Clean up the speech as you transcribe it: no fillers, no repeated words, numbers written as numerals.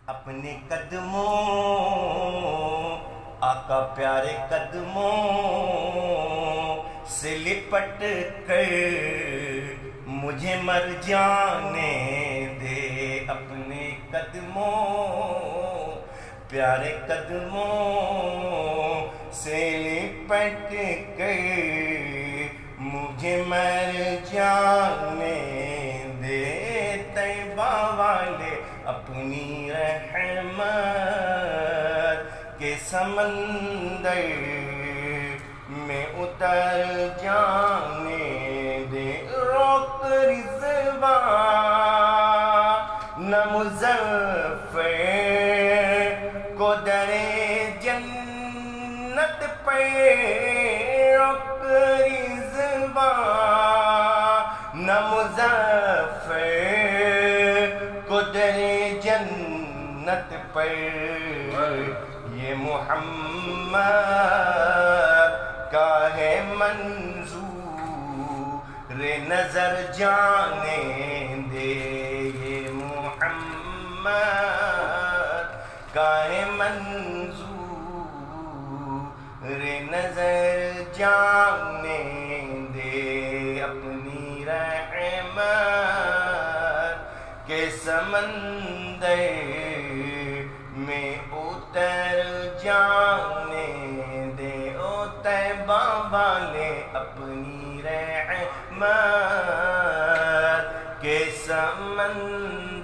اپنے قدموں آقا پیارے قدموں سے لپٹ کر مجھے مر جانے دے، اپنے قدموں پیارے قدموں سے لپٹ کر مجھے مر جانے دے، طیبہ والے اپنی رحمت کے سمندر میں اتر جانے دے، روک رضوان نہ مظفر کو در جنت پہ، روک رضوان نہ مظفر کو در جنت پر، یہ محمد کا ہے منظور نظر جانے دے، یہ محمد کا ہے منظور نظر جانے دے، اپنی رحمت کے سمندر میں اتر جانے دے، او طیبہ والے اپنی رحمت کے سمندر